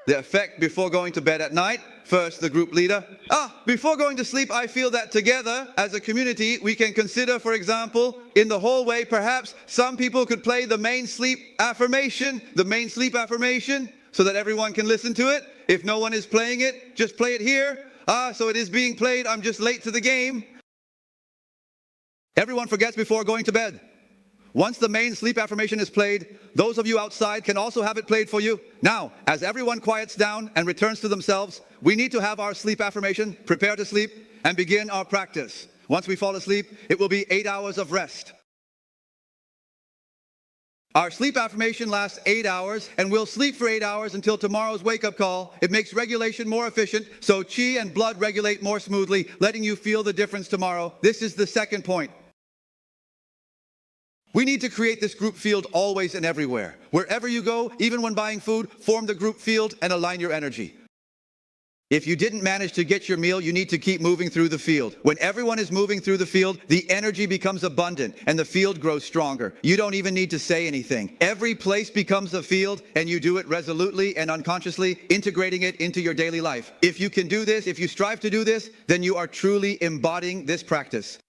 The effect before going to bed at night. First, the group leader. Before going to sleep, I feel that together, as a community, we can consider, for example, in the hallway, perhaps some people could play the main sleep affirmation, so that everyone can listen to it. If no one is playing it, just play it here. So it is being played, I'm just late to the game. Everyone forgets before going to bed. Once the main sleep affirmation is played, those of you outside can also have it played for you. Now, as everyone quiets down and returns to themselves, we need to have our sleep affirmation, prepare to sleep, and begin our practice. Once we fall asleep, it will be 8 hours of rest. Our sleep affirmation lasts 8 hours, and we'll sleep for 8 hours until tomorrow's wake-up call. It makes regulation more efficient, so qi and blood regulate more smoothly, letting you feel the difference tomorrow. This is the second point. We need to create this group field always and everywhere. Wherever you go, even when buying food, form the group field and align your energy. If you didn't manage to get your meal, you need to keep moving through the field. When everyone is moving through the field, the energy becomes abundant and the field grows stronger. You don't even need to say anything. Every place becomes a field, and you do it resolutely and unconsciously, integrating it into your daily life. If you can do this, if you strive to do this, then you are truly embodying this practice.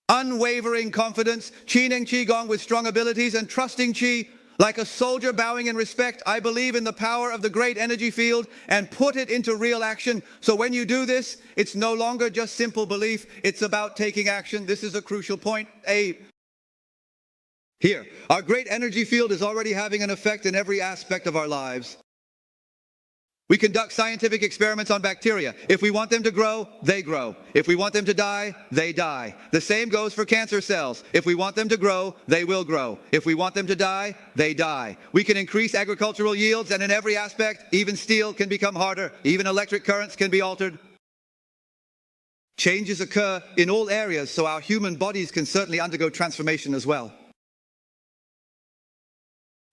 Unwavering confidence, Zhineng Qigong with strong abilities, and trusting qi. Like a soldier bowing in respect, I believe in the power of the great energy field and put it into real action. So when you do this, it's no longer just simple belief, it's about taking action. This is a crucial point. Here, our great energy field is already having an effect in every aspect of our lives. We conduct scientific experiments on bacteria. If we want them to grow, they grow. If we want them to die, they die. The same goes for cancer cells. If we want them to grow, they will grow. If we want them to die, they die. We can increase agricultural yields, and in every aspect, even steel can become harder. Even electric currents can be altered. Changes occur in all areas, so our human bodies can certainly undergo transformation as well.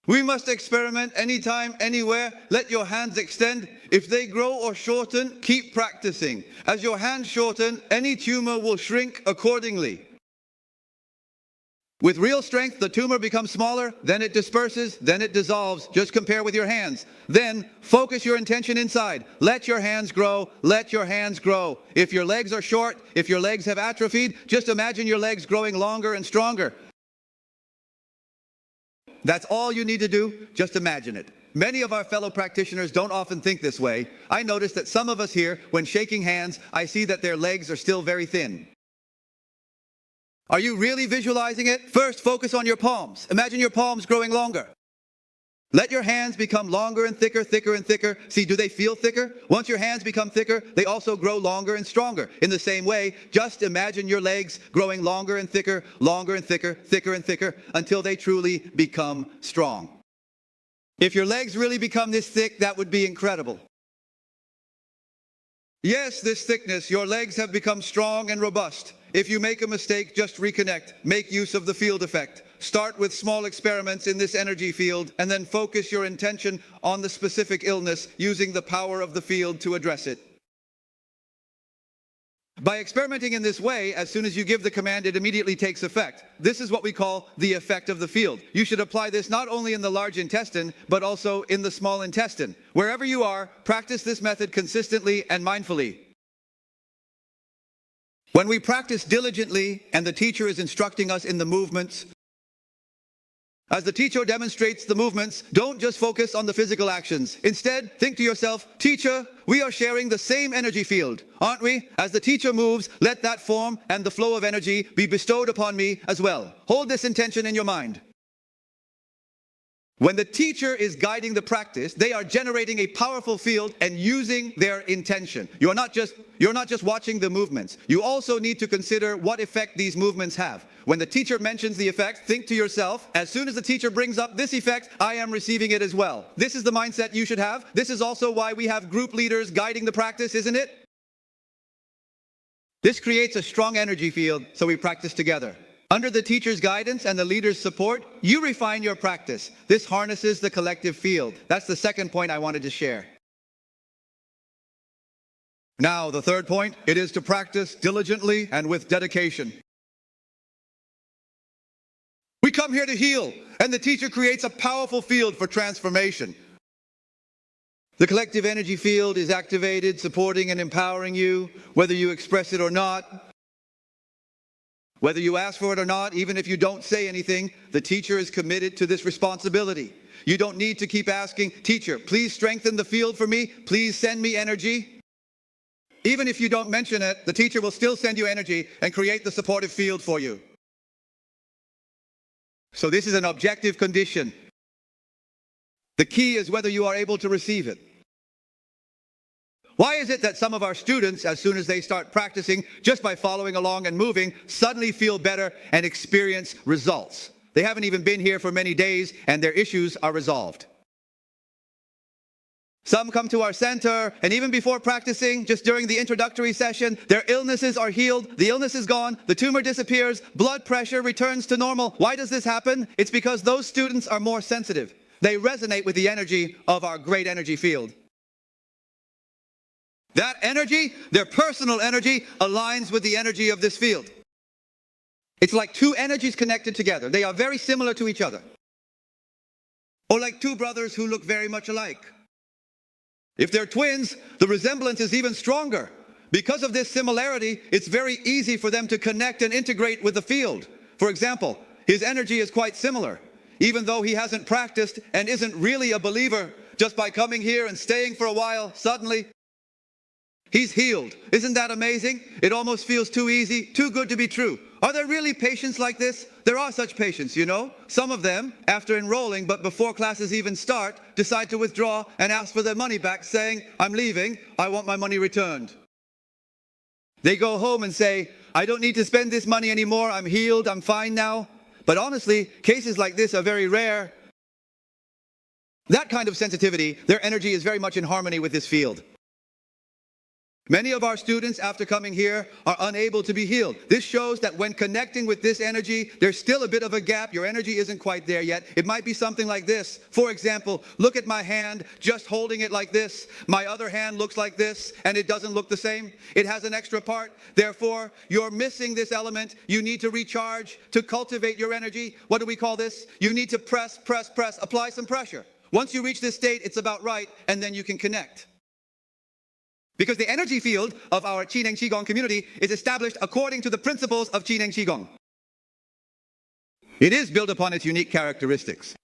We must experiment anytime, anywhere. Let your hands extend. If they grow or shorten, keep practicing. As your hands shorten, any tumor will shrink accordingly. With real strength, the tumor becomes smaller, then it disperses, then it dissolves. Just compare with your hands. Then focus your intention inside. Let your hands grow. Let your hands grow. If your legs are short, if your legs have atrophied, just imagine your legs growing longer and stronger. That's all you need to do, just imagine it. Many of our fellow practitioners don't often think this way. I notice that some of us here, when shaking hands, I see that their legs are still very thin. Are you really visualizing it? First, focus on your palms. Imagine your palms growing longer. Let your hands become longer and thicker, thicker and thicker. See, do they feel thicker? Once your hands become thicker, they also grow longer and stronger. In the same way, just imagine your legs growing longer and thicker, thicker and thicker, until they truly become strong. If your legs really become this thick, that would be incredible. Yes, this thickness, your legs have become strong and robust. If you make a mistake, just reconnect. Make use of the field effect. Start with small experiments in this energy field, and then focus your intention on the specific illness using the power of the field to address it. By experimenting in this way, as soon as you give the command, it immediately takes effect. This is what we call the effect of the field. You should apply this not only in the large intestine, but also in the small intestine. Wherever you are, practice this method consistently and mindfully. When we practice diligently and the teacher is instructing us in the movements, as the teacher demonstrates the movements, don't just focus on the physical actions. Instead, think to yourself, teacher, we are sharing the same energy field, aren't we? As the teacher moves, let that form and the flow of energy be bestowed upon me as well. Hold this intention in your mind. When the teacher is guiding the practice, they are generating a powerful field and using their intention. You're not just watching the movements. You also need to consider what effect these movements have. When the teacher mentions the effect, think to yourself, as soon as the teacher brings up this effect, I am receiving it as well. This is the mindset you should have. This is also why we have group leaders guiding the practice, isn't it? This creates a strong energy field, so we practice together. Under the teacher's guidance and the leader's support, you refine your practice. This harnesses the collective field. That's the second point I wanted to share. Now, the third point, it is to practice diligently and with dedication. We come here to heal, and the teacher creates a powerful field for transformation. The collective energy field is activated, supporting and empowering you, whether you express it or not. Whether you ask for it or not, even if you don't say anything, the teacher is committed to this responsibility. You don't need to keep asking, "Teacher, please strengthen the field for me. Please send me energy." Even if you don't mention it, the teacher will still send you energy and create the supportive field for you. So this is an objective condition. The key is whether you are able to receive it. Why is it that some of our students, as soon as they start practicing, just by following along and moving, suddenly feel better and experience results? They haven't even been here for many days and their issues are resolved. Some come to our center, and even before practicing, just during the introductory session, their illnesses are healed, the illness is gone, the tumor disappears, blood pressure returns to normal. Why does this happen? It's because those students are more sensitive. They resonate with the energy of our great energy field. That energy, their personal energy, aligns with the energy of this field. It's like two energies connected together. They are very similar to each other. Or like two brothers who look very much alike. If they're twins, the resemblance is even stronger. Because of this similarity, it's very easy for them to connect and integrate with the field. For example, his energy is quite similar. Even though he hasn't practiced and isn't really a believer, just by coming here and staying for a while, suddenly, he's healed. Isn't that amazing? It almost feels too easy, too good to be true. Are there really patients like this? There are such patients, you know. Some of them, after enrolling, but before classes even start, decide to withdraw and ask for their money back, saying, "I'm leaving, I want my money returned." They go home and say, "I don't need to spend this money anymore, I'm healed, I'm fine now." But honestly, cases like this are very rare. That kind of sensitivity, their energy is very much in harmony with this field. Many of our students, after coming here, are unable to be healed. This shows that when connecting with this energy, there's still a bit of a gap. Your energy isn't quite there yet. It might be something like this. For example, look at my hand, just holding it like this. My other hand looks like this, and it doesn't look the same. It has an extra part. Therefore, you're missing this element. You need to recharge, to cultivate your energy. What do we call this? You need to press, apply some pressure. Once you reach this state, it's about right, and then you can connect. Because the energy field of our Zhineng Qigong community is established according to the principles of Zhineng Qigong. It is built upon its unique characteristics.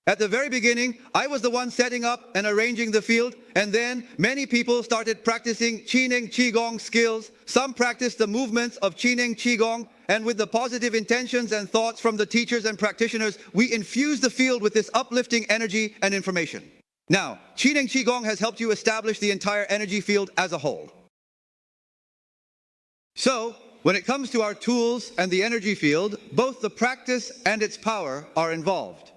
At the very beginning, I was the one setting up and arranging the field, and then many people started practicing Zhineng Qigong skills. Some practiced the movements of Zhineng Qigong, and with the positive intentions and thoughts from the teachers and practitioners, we infused the field with this uplifting energy and information. Now, Zhineng Qigong has helped you establish the entire energy field as a whole. So, when it comes to our tools and the energy field, both the practice and its power are involved.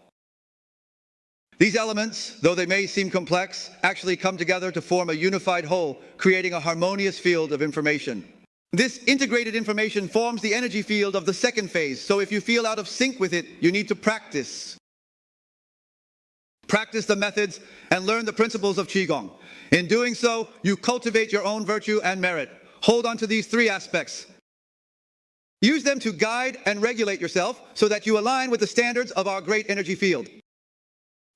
These elements, though they may seem complex, actually come together to form a unified whole, creating a harmonious field of information. This integrated information forms the energy field of the second phase, so if you feel out of sync with it, you need to practice. Practice the methods and learn the principles of Qigong. In doing so, you cultivate your own virtue and merit. Hold on to these three aspects. Use them to guide and regulate yourself so that you align with the standards of our great energy field.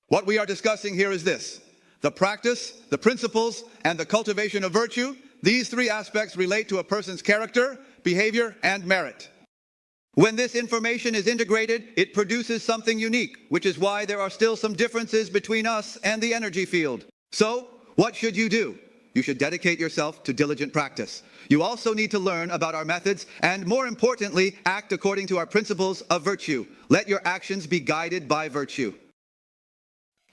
What we are discussing here is this: the practice, the principles, and the cultivation of virtue. These three aspects relate to a person's character, behavior, and merit. When this information is integrated, it produces something unique, which is why there are still some differences between us and the energy field. So, what should you do? You should dedicate yourself to diligent practice. You also need to learn about our methods and, more importantly, act according to our principles of virtue. Let your actions be guided by virtue.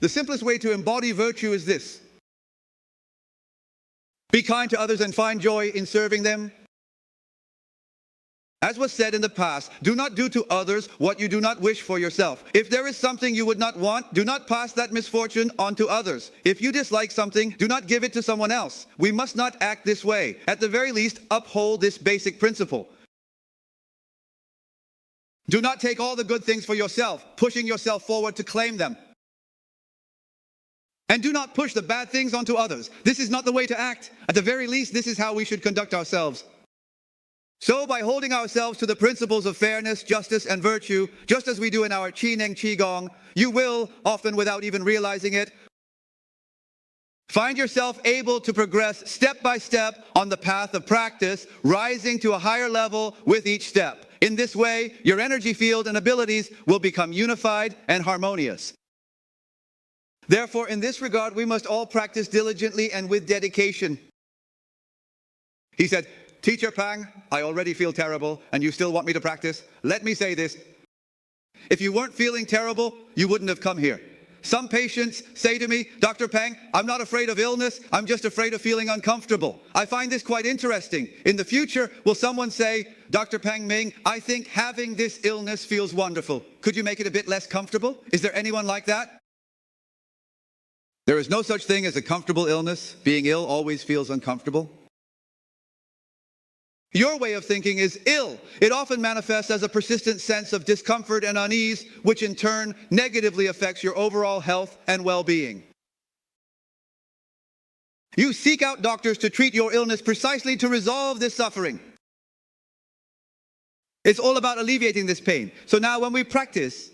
The simplest way to embody virtue is this: be kind to others and find joy in serving them. As was said in the past, do not do to others what you do not wish for yourself. If there is something you would not want, do not pass that misfortune on to others. If you dislike something, do not give it to someone else. We must not act this way. At the very least, uphold this basic principle. Do not take all the good things for yourself, pushing yourself forward to claim them. And do not push the bad things onto others. This is not the way to act. At the very least, this is how we should conduct ourselves. So by holding ourselves to the principles of fairness, justice, and virtue, just as we do in our Zhineng Qigong, you will, often without even realizing it, Find yourself able to progress step by step on the path of practice, rising to a higher level with each step. In this way, your energy field and abilities will become unified and harmonious. Therefore, in this regard, we must all practice diligently and with dedication. He said, Teacher Pang, I already feel terrible, and you still want me to practice? Let me say this. If you weren't feeling terrible, you wouldn't have come here. Some patients say to me, Dr. Pang, I'm not afraid of illness, I'm just afraid of feeling uncomfortable. I find this quite interesting. In the future, will someone say, Dr. Pang Ming, I think having this illness feels wonderful. Could you make it a bit less comfortable? Is there anyone like that? There is no such thing as a comfortable illness. Being ill always feels uncomfortable. Your way of thinking is ill. It often manifests as a persistent sense of discomfort and unease, which in turn negatively affects your overall health and well-being. You seek out doctors to treat your illness precisely to resolve this suffering. It's all about alleviating this pain. So now when we practice,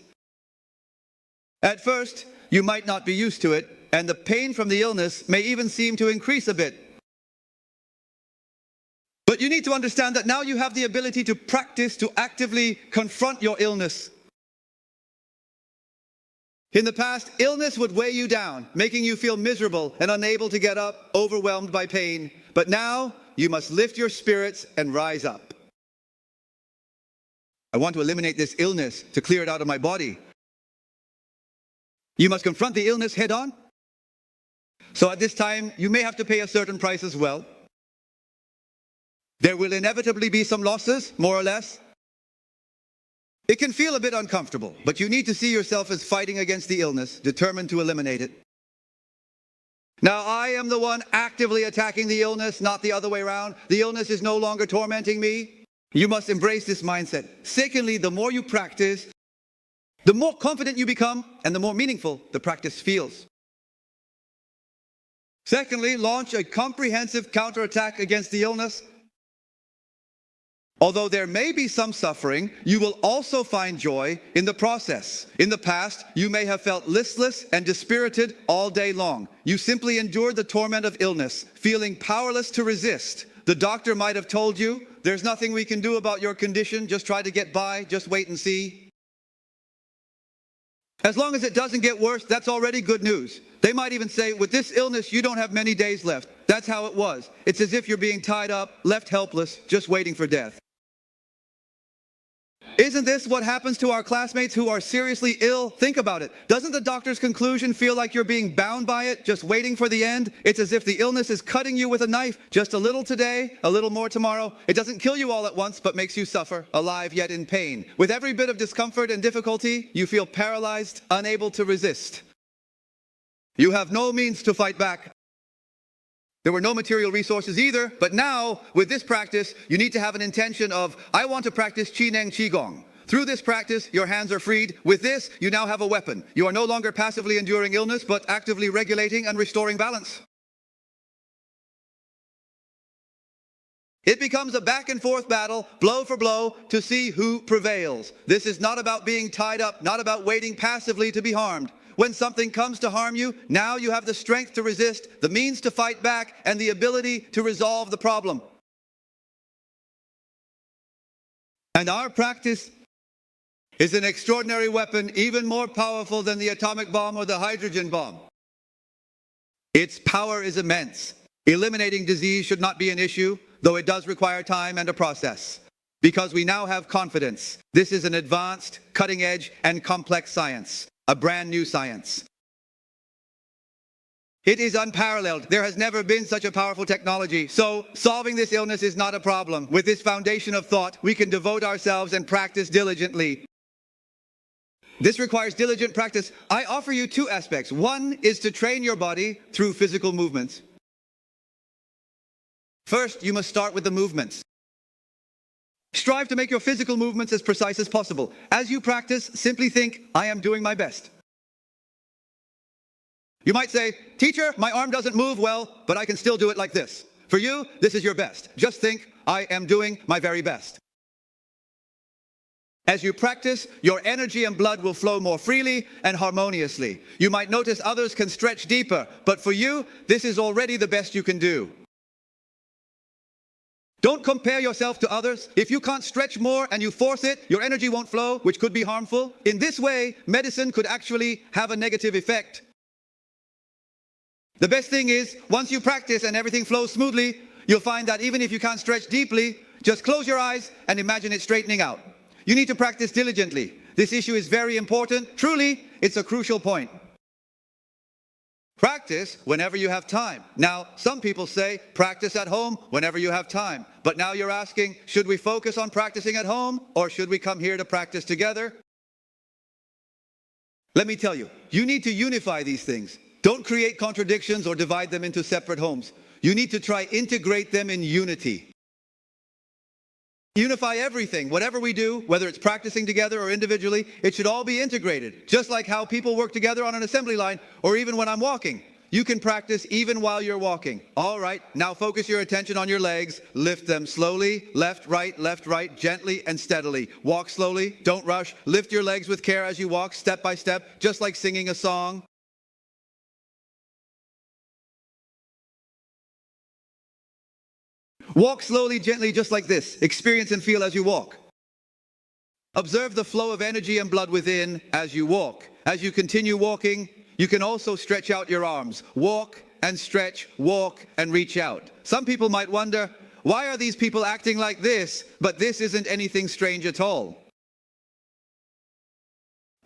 at first, you might not be used to it, and the pain from the illness may even seem to increase a bit. But you need to understand that now you have the ability to practice to actively confront your illness. In the past, illness would weigh you down, making you feel miserable and unable to get up, overwhelmed by pain. But now, you must lift your spirits and rise up. I want to eliminate this illness to clear it out of my body. You must confront the illness head on. So at this time, you may have to pay a certain price as well. There will inevitably be some losses, more or less. It can feel a bit uncomfortable, but you need to see yourself as fighting against the illness, determined to eliminate it. Now, I am the one actively attacking the illness, not the other way around. The illness is no longer tormenting me. You must embrace this mindset. Secondly, the more you practice, the more confident you become, and the more meaningful the practice feels. Secondly, launch a comprehensive counterattack against the illness. Although there may be some suffering, you will also find joy in the process. In the past, you may have felt listless and dispirited all day long. You simply endured the torment of illness, feeling powerless to resist. The doctor might have told you, there's nothing we can do about your condition, just try to get by, just wait and see. As long as it doesn't get worse, that's already good news. They might even say, with this illness, you don't have many days left. That's how it was. It's as if you're being tied up, left helpless, just waiting for death. Isn't this what happens to our classmates who are seriously ill? Think about it. Doesn't the doctor's conclusion feel like you're being bound by it, just waiting for the end? It's as if the illness is cutting you with a knife, just a little today, a little more tomorrow. It doesn't kill you all at once, but makes you suffer, alive yet in pain. With every bit of discomfort and difficulty, you feel paralyzed, unable to resist. You have no means to fight back. There were no material resources either, but now, with this practice, you need to have an intention of, I want to practice Zhineng Qigong. Through this practice, your hands are freed. With this, you now have a weapon. You are no longer passively enduring illness, but actively regulating and restoring balance. It becomes a back and forth battle, blow for blow, to see who prevails. This is not about being tied up, not about waiting passively to be harmed. When something comes to harm you, now you have the strength to resist, the means to fight back, and the ability to resolve the problem. And our practice is an extraordinary weapon, even more powerful than the atomic bomb or the hydrogen bomb. Its power is immense. Eliminating disease should not be an issue, though it does require time and a process. Because we now have confidence. This is an advanced, cutting-edge, and complex science. A brand new science. It is unparalleled. There has never been such a powerful technology. So, solving this illness is not a problem. With this foundation of thought, we can devote ourselves and practice diligently. This requires diligent practice. I offer you two aspects. One is to train your body through physical movements. First, you must start with the movements. Strive to make your physical movements as precise as possible. As you practice, simply think, I am doing my best. You might say, teacher, my arm doesn't move well, but I can still do it like this. For you, this is your best. Just think, I am doing my very best. As you practice, your energy and blood will flow more freely and harmoniously. You might notice others can stretch deeper, but for you, this is already the best you can do. Don't compare yourself to others. If you can't stretch more and you force it, your energy won't flow, which could be harmful. In this way, medicine could actually have a negative effect. The best thing is, once you practice and everything flows smoothly, you'll find that even if you can't stretch deeply, just close your eyes and imagine it straightening out. You need to practice diligently. This issue is very important. Truly, it's a crucial point. Practice whenever you have time. Now, some people say practice at home whenever you have time. But now you're asking, should we focus on practicing at home or should we come here to practice together? Let me tell you, you need to unify these things. Don't create contradictions or divide them into separate homes. You need to try integrate them in unity. Unify everything. Whatever we do, whether it's practicing together or individually, it should all be integrated. Just like how people work together on an assembly line, or even when I'm walking. You can practice even while you're walking. All right, now focus your attention on your legs. Lift them slowly, left, right, gently and steadily. Walk slowly, don't rush. Lift your legs with care as you walk, step by step, just like singing a song. Walk slowly, gently, just like this. Experience and feel as you walk. Observe the flow of energy and blood within as you walk. As you continue walking, you can also stretch out your arms. Walk and stretch, walk and reach out. Some people might wonder, why are these people acting like this? But this isn't anything strange at all.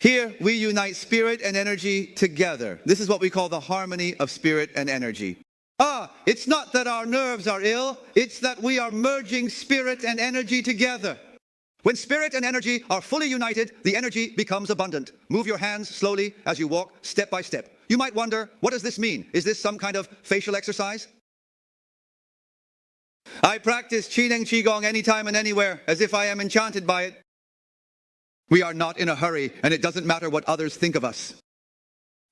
Here, we unite spirit and energy together. This is what we call the harmony of spirit and energy. It's not that our nerves are ill, it's that we are merging spirit and energy together. When spirit and energy are fully united, the energy becomes abundant. Move your hands slowly as you walk, step by step. You might wonder, what does this mean? Is this some kind of facial exercise? I practice Zhineng Qigong anytime and anywhere, as if I am enchanted by it. We are not in a hurry, and it doesn't matter what others think of us.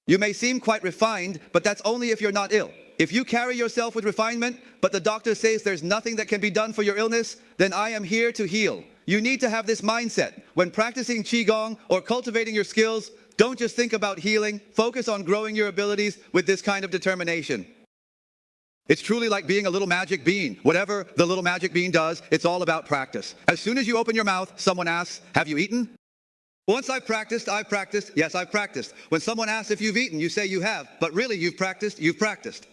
You may seem quite refined, but that's only if you're not ill. If you carry yourself with refinement, but the doctor says there's nothing that can be done for your illness, then I am here to heal. You need to have this mindset. When practicing Qigong or cultivating your skills, don't just think about healing, focus on growing your abilities with this kind of determination. It's truly like being a little magic bean. Whatever the little magic bean does, it's all about practice. As soon as you open your mouth, someone asks, have you eaten? Once I've practiced, yes, I've practiced. When someone asks if you've eaten, you say you have, but really you've practiced.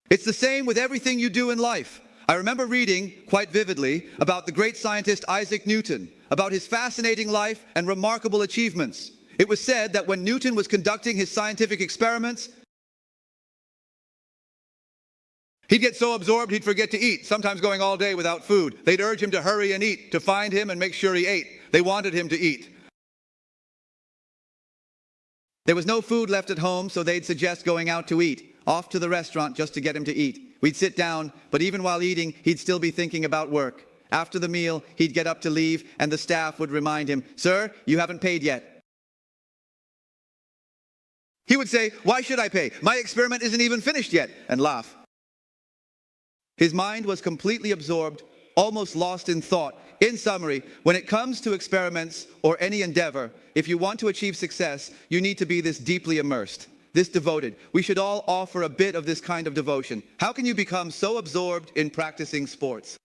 It's the same with everything you do in life. I remember reading quite vividly about the great scientist Isaac Newton, about his fascinating life and remarkable achievements. It was said that when Newton was conducting his scientific experiments, he'd get so absorbed he'd forget to eat, sometimes going all day without food. They'd urge him to hurry and eat, to find him and make sure he ate. They wanted him to eat. There was no food left at home, so they'd suggest going out to eat, off to the restaurant just to get him to eat. We'd sit down, but even while eating, he'd still be thinking about work. After the meal, he'd get up to leave, and the staff would remind him, "Sir, you haven't paid yet." He would say, "Why should I pay? My experiment isn't even finished yet," and laugh. His mind was completely absorbed, almost lost in thought. In summary, when it comes to experiments or any endeavor, if you want to achieve success, you need to be this deeply immersed, this devoted. We should all offer a bit of this kind of devotion. How can you become so absorbed in practicing sports?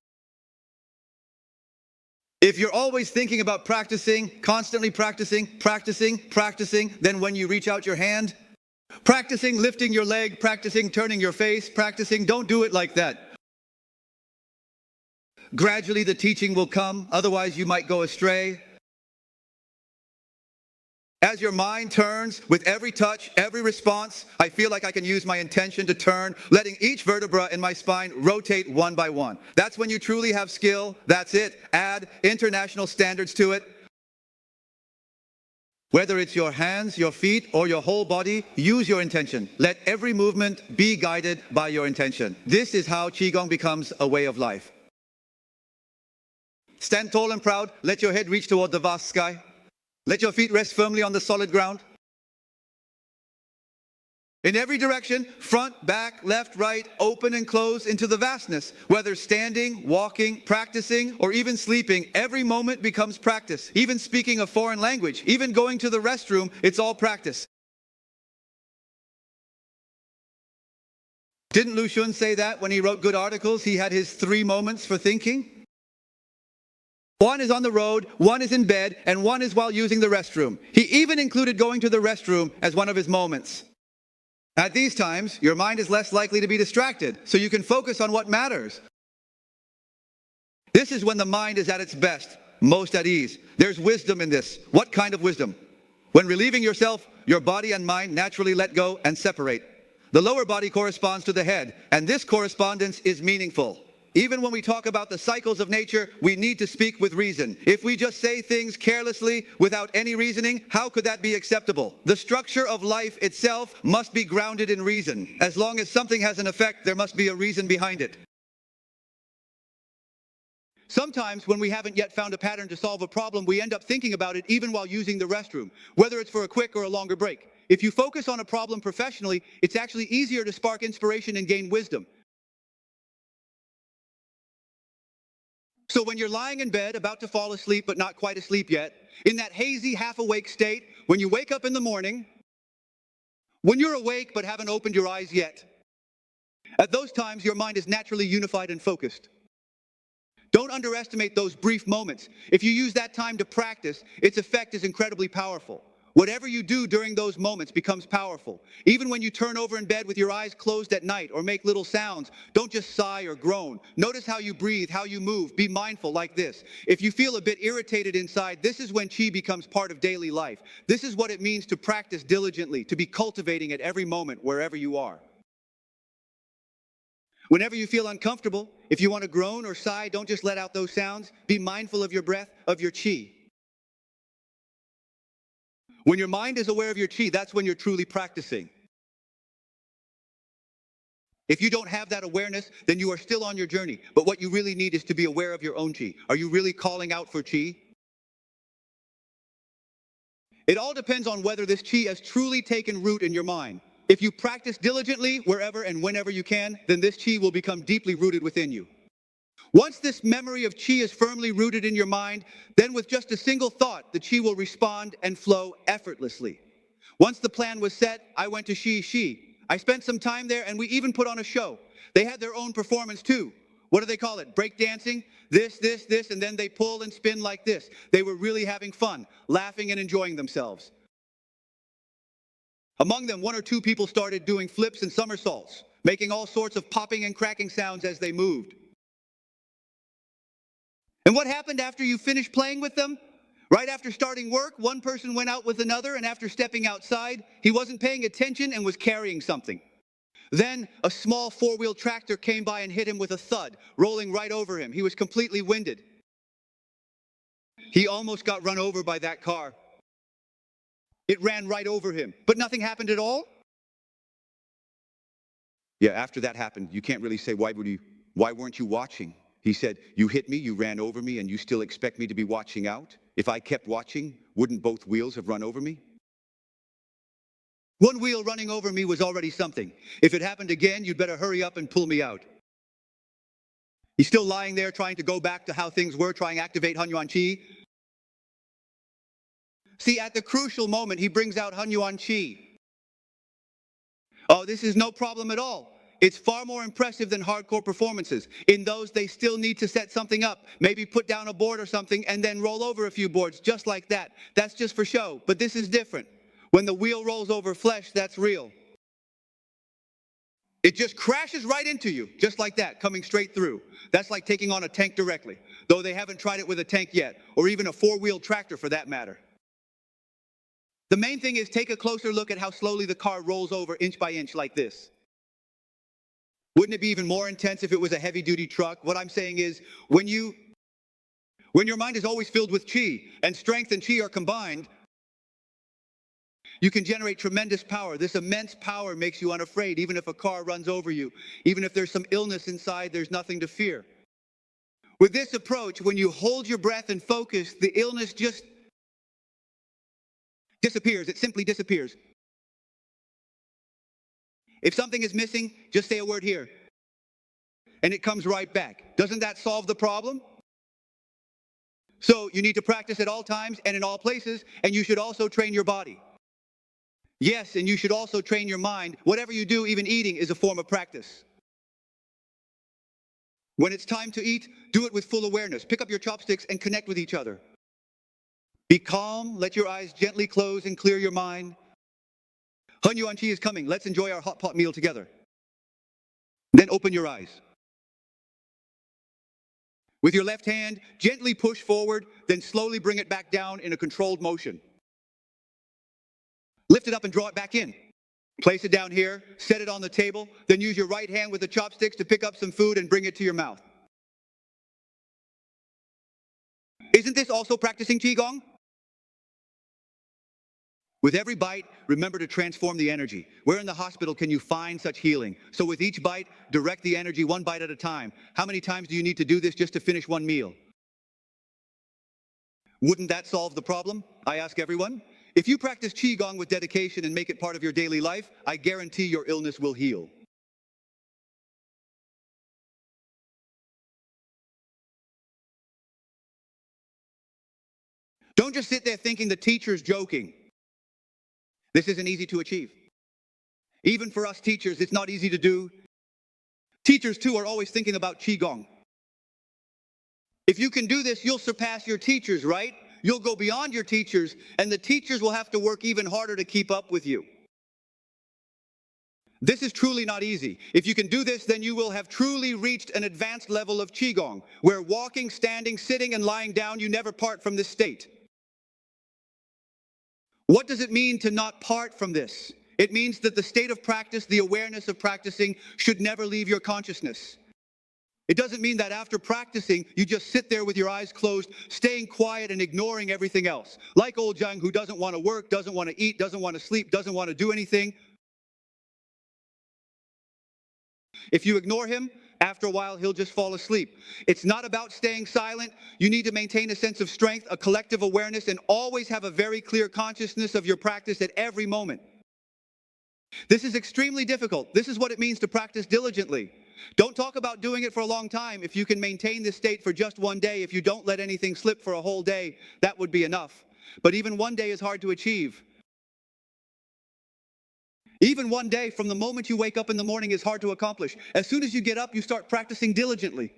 If you're always thinking about practicing, constantly practicing, then when you reach out your hand, practicing lifting your leg, practicing turning your face, practicing, don't do it like that. Gradually the teaching will come, otherwise you might go astray. As your mind turns, with every touch, every response, I feel like I can use my intention to turn, letting each vertebra in my spine rotate one by one. That's when you truly have skill. That's it. Add international standards to it. Whether it's your hands, your feet, or your whole body, use your intention. Let every movement be guided by your intention. This is how Qigong becomes a way of life. Stand tall and proud. Let your head reach toward the vast sky. Let your feet rest firmly on the solid ground. In every direction, front, back, left, right, open and close into the vastness. Whether standing, walking, practicing, or even sleeping, every moment becomes practice. Even speaking a foreign language, even going to the restroom, it's all practice. Didn't Lu Xun say that when he wrote good articles, he had his 3 moments for thinking? One is on the road, one is in bed, and one is while using the restroom. He even included going to the restroom as one of his moments. At these times, your mind is less likely to be distracted, so you can focus on what matters. This is when the mind is at its best, most at ease. There's wisdom in this. What kind of wisdom? When relieving yourself, your body and mind naturally let go and separate. The lower body corresponds to the head, and this correspondence is meaningful. Even when we talk about the cycles of nature, we need to speak with reason. If we just say things carelessly without any reasoning, how could that be acceptable? The structure of life itself must be grounded in reason. As long as something has an effect, there must be a reason behind it. Sometimes when we haven't yet found a pattern to solve a problem, we end up thinking about it even while using the restroom, whether it's for a quick or a longer break. If you focus on a problem professionally, it's actually easier to spark inspiration and gain wisdom. So when you're lying in bed, about to fall asleep, but not quite asleep yet, in that hazy, half-awake state, when you wake up in the morning, when you're awake but haven't opened your eyes yet, at those times, your mind is naturally unified and focused. Don't underestimate those brief moments. If you use that time to practice, its effect is incredibly powerful. Whatever you do during those moments becomes powerful. Even when you turn over in bed with your eyes closed at night or make little sounds, don't just sigh or groan. Notice how you breathe, how you move. Be mindful like this. If you feel a bit irritated inside, this is when qi becomes part of daily life. This is what it means to practice diligently, to be cultivating at every moment wherever you are. Whenever you feel uncomfortable, if you want to groan or sigh, don't just let out those sounds. Be mindful of your breath, of your qi. When your mind is aware of your qi, that's when you're truly practicing. If you don't have that awareness, then you are still on your journey. But what you really need is to be aware of your own qi. Are you really calling out for qi? It all depends on whether this qi has truly taken root in your mind. If you practice diligently wherever and whenever you can, then this qi will become deeply rooted within you. Once this memory of qi is firmly rooted in your mind, then with just a single thought, the qi will respond and flow effortlessly. Once the plan was set, I went to Shi. I spent some time there and we even put on a show. They had their own performance too. What do they call it? Break dancing? This, and then they pull and spin like this. They were really having fun, laughing and enjoying themselves. Among them, 1 or 2 people started doing flips and somersaults, making all sorts of popping and cracking sounds as they moved. And what happened after you finished playing with them? Right after starting work, one person went out with another, and after stepping outside, he wasn't paying attention and was carrying something. Then a small 4-wheel tractor came by and hit him with a thud, rolling right over him. He was completely winded. He almost got run over by that car. It ran right over him, but nothing happened at all? Yeah, after that happened, you can't really say, why weren't you watching? He said, you hit me, you ran over me, and you still expect me to be watching out? If I kept watching, wouldn't both wheels have run over me? One wheel running over me was already something. If it happened again, you'd better hurry up and pull me out. He's still lying there trying to go back to how things were, trying to activate Hunyuan Qi. See, at the crucial moment, he brings out Hunyuan Qi. Oh, this is no problem at all. It's far more impressive than hardcore performances. In those, they still need to set something up, maybe put down a board or something, and then roll over a few boards, just like that. That's just for show, but this is different. When the wheel rolls over flesh, that's real. It just crashes right into you, just like that, coming straight through. That's like taking on a tank directly, though they haven't tried it with a tank yet, or even a 4-wheel tractor for that matter. The main thing is take a closer look at how slowly the car rolls over inch by inch like this. Wouldn't it be even more intense if it was a heavy-duty truck? What I'm saying is, when your mind is always filled with qi, and strength and qi are combined, you can generate tremendous power. This immense power makes you unafraid, even if a car runs over you. Even if there's some illness inside, there's nothing to fear. With this approach, when you hold your breath and focus, the illness just disappears. It simply disappears. If something is missing, just say a word here, and it comes right back. Doesn't that solve the problem? So you need to practice at all times and in all places, and you should also train your body. Yes, and you should also train your mind. Whatever you do, even eating, is a form of practice. When it's time to eat, do it with full awareness. Pick up your chopsticks and connect with each other. Be calm, let your eyes gently close and clear your mind. Hunyuan is coming. Let's enjoy our hot pot meal together. Then open your eyes. With your left hand, gently push forward, then slowly bring it back down in a controlled motion. Lift it up and draw it back in. Place it down here, set it on the table, then use your right hand with the chopsticks to pick up some food and bring it to your mouth. Isn't this also practicing Qigong? With every bite, remember to transform the energy. Where in the hospital can you find such healing? So with each bite, direct the energy one bite at a time. How many times do you need to do this just to finish one meal? Wouldn't that solve the problem? I ask everyone. If you practice Qigong with dedication and make it part of your daily life, I guarantee your illness will heal. Don't just sit there thinking the teacher's joking. This isn't easy to achieve. Even for us teachers, it's not easy to do. Teachers, too, are always thinking about Qigong. If you can do this, you'll surpass your teachers, right? You'll go beyond your teachers, and the teachers will have to work even harder to keep up with you. This is truly not easy. If you can do this, then you will have truly reached an advanced level of Qigong, where walking, standing, sitting, and lying down, you never part from this state. What does it mean to not part from this? It means that the state of practice, the awareness of practicing, should never leave your consciousness. It doesn't mean that after practicing, you just sit there with your eyes closed, staying quiet and ignoring everything else. Like old Zhang, who doesn't want to work, doesn't want to eat, doesn't want to sleep, doesn't want to do anything. If you ignore him, after a while, he'll just fall asleep. It's not about staying silent. You need to maintain a sense of strength, a collective awareness, and always have a very clear consciousness of your practice at every moment. This is extremely difficult. This is what it means to practice diligently. Don't talk about doing it for a long time. If you can maintain this state for just one day, if you don't let anything slip for a whole day, that would be enough. But even one day is hard to achieve. Even one day from the moment you wake up in the morning is hard to accomplish. As soon as you get up, you start practicing diligently.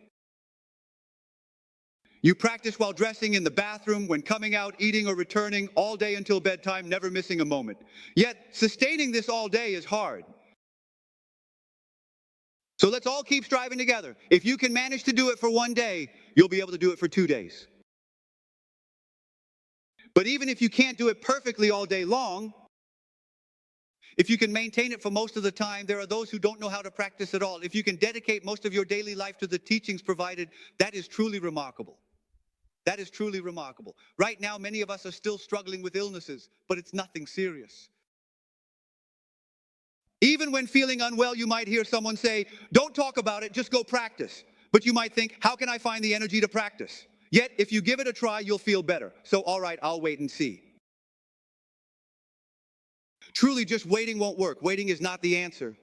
You practice while dressing, in the bathroom, when coming out, eating or returning, all day until bedtime, never missing a moment. Yet, sustaining this all day is hard. So let's all keep striving together. If you can manage to do it for one day, you'll be able to do it for 2 days. But even if you can't do it perfectly all day long, if you can maintain it for most of the time, there are those who don't know how to practice at all. If you can dedicate most of your daily life to the teachings provided, that is truly remarkable. That is truly remarkable. Right now, many of us are still struggling with illnesses, but it's nothing serious. Even when feeling unwell, you might hear someone say, don't talk about it, just go practice. But you might think, how can I find the energy to practice? Yet, if you give it a try, you'll feel better. So, all right, I'll wait and see. Truly, just waiting won't work. Waiting is not the answer.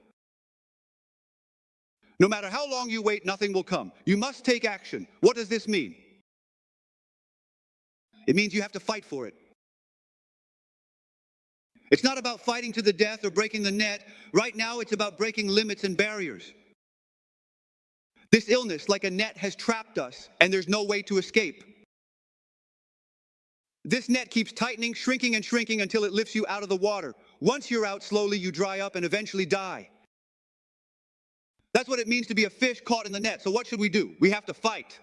No matter how long you wait, nothing will come. You must take action. What does this mean? It means you have to fight for it. It's not about fighting to the death or breaking the net. Right now, it's about breaking limits and barriers. This illness, like a net, has trapped us, and there's no way to escape. This net keeps tightening, shrinking, and shrinking until it lifts you out of the water. Once you're out, slowly you dry up and eventually die. That's what it means to be a fish caught in the net. So what should we do? We have to fight.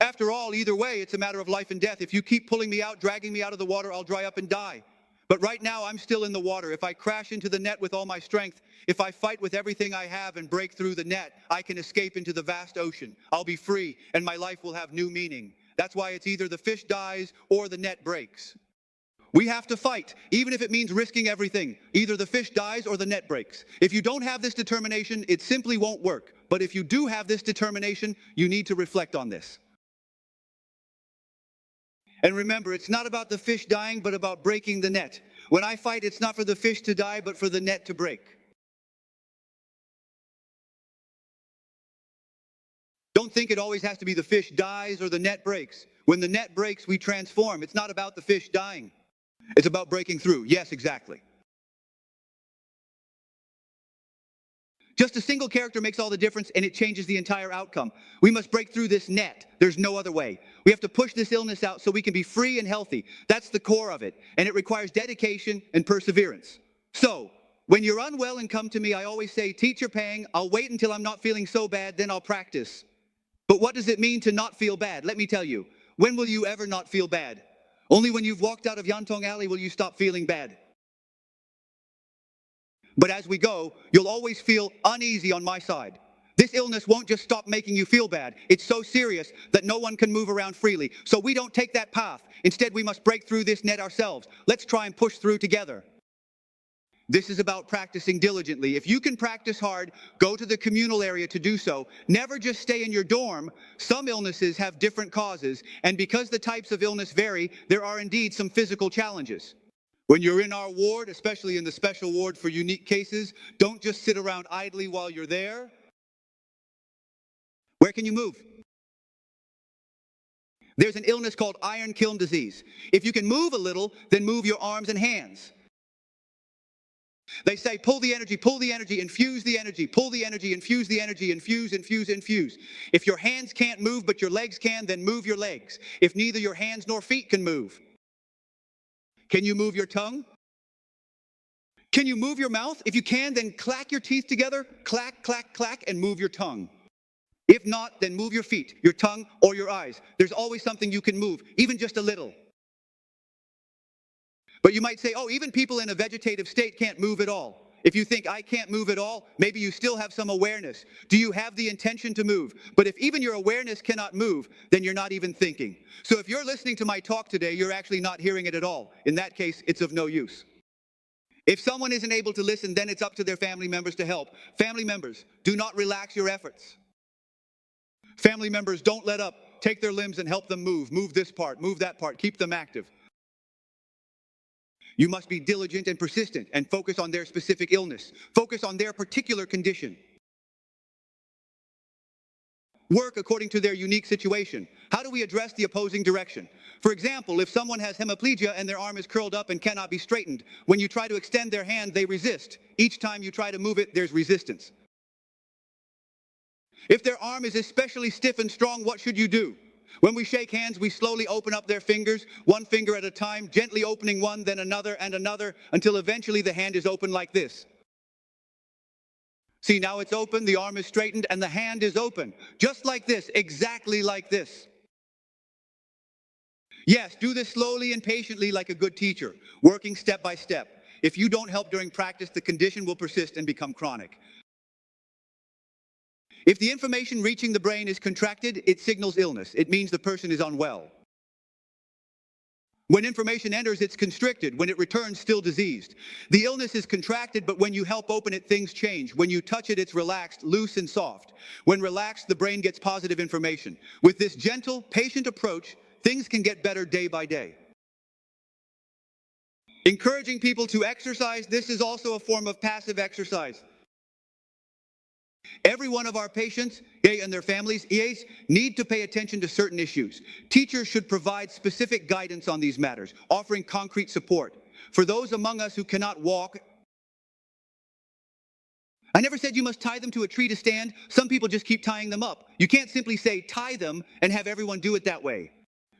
After all, either way, it's a matter of life and death. If you keep pulling me out, dragging me out of the water, I'll dry up and die. But right now, I'm still in the water. If I crash into the net with all my strength, if I fight with everything I have and break through the net, I can escape into the vast ocean. I'll be free, and my life will have new meaning. That's why it's either the fish dies or the net breaks. We have to fight, even if it means risking everything. Either the fish dies or the net breaks. If you don't have this determination, it simply won't work. But if you do have this determination, you need to reflect on this. And remember, it's not about the fish dying, but about breaking the net. When I fight, it's not for the fish to die, but for the net to break. Don't think it always has to be the fish dies or the net breaks. When the net breaks, we transform. It's not about the fish dying. It's about breaking through. Yes, exactly. Just a single character makes all the difference, and it changes the entire outcome. We must break through this net. There's no other way. We have to push this illness out so we can be free and healthy. That's the core of it, and it requires dedication and perseverance. So, when you're unwell and come to me, I always say, teacher paying, I'll wait until I'm not feeling so bad, then I'll practice. But what does it mean to not feel bad? Let me tell you. When will you ever not feel bad? Only when you've walked out of Yantong Alley will you stop feeling bad. But as we go, you'll always feel uneasy on my side. This illness won't just stop making you feel bad. It's so serious that no one can move around freely. So we don't take that path. Instead, we must break through this net ourselves. Let's try and push through together. This is about practicing diligently. If you can practice hard, go to the communal area to do so. Never just stay in your dorm. Some illnesses have different causes, and because the types of illness vary, there are indeed some physical challenges. When you're in our ward, especially in the special ward for unique cases, don't just sit around idly while you're there. Where can you move? There's an illness called iron kiln disease. If you can move a little, then move your arms and hands. They say, pull the energy, infuse the energy, pull the energy, infuse the energy, infuse, infuse, infuse. If your hands can't move but your legs can, then move your legs. If neither your hands nor feet can move. Can you move your tongue? Can you move your mouth? If you can, then clack your teeth together, clack, clack, clack, and move your tongue. If not, then move your feet, your tongue, or your eyes. There's always something you can move, even just a little. But you might say, oh, even people in a vegetative state can't move at all. If you think I can't move at all, maybe you still have some awareness. Do you have the intention to move? But if even your awareness cannot move, then you're not even thinking. So if you're listening to my talk today, you're actually not hearing it at all. In that case, it's of no use. If someone isn't able to listen, then it's up to their family members to help. Family members, do not relax your efforts. Family members, don't let up. Take their limbs and help them move. Move this part, move that part, keep them active. You must be diligent and persistent and focus on their specific illness. Focus on their particular condition. Work according to their unique situation. How do we address the opposing direction? For example, if someone has hemiplegia and their arm is curled up and cannot be straightened, when you try to extend their hand, they resist. Each time you try to move it, there's resistance. If their arm is especially stiff and strong, what should you do? When we shake hands, we slowly open up their fingers, one finger at a time, gently opening one, then another and another, until eventually the hand is open like this. See, now it's open, the arm is straightened, and the hand is open. Just like this, exactly like this. Yes, do this slowly and patiently like a good teacher, working step by step. If you don't help during practice, the condition will persist and become chronic. If the information reaching the brain is contracted, it signals illness. It means the person is unwell. When information enters, it's constricted. When it returns, still diseased. The illness is contracted, but when you help open it, things change. When you touch it, it's relaxed, loose, and soft. When relaxed, the brain gets positive information. With this gentle, patient approach, things can get better day by day. Encouraging people to exercise, this is also a form of passive exercise. Every one of our patients and their families need to pay attention to certain issues. Teachers should provide specific guidance on these matters, offering concrete support. For those among us who cannot walk, I never said you must tie them to a tree to stand. Some people just keep tying them up. You can't simply say tie them and have everyone do it that way.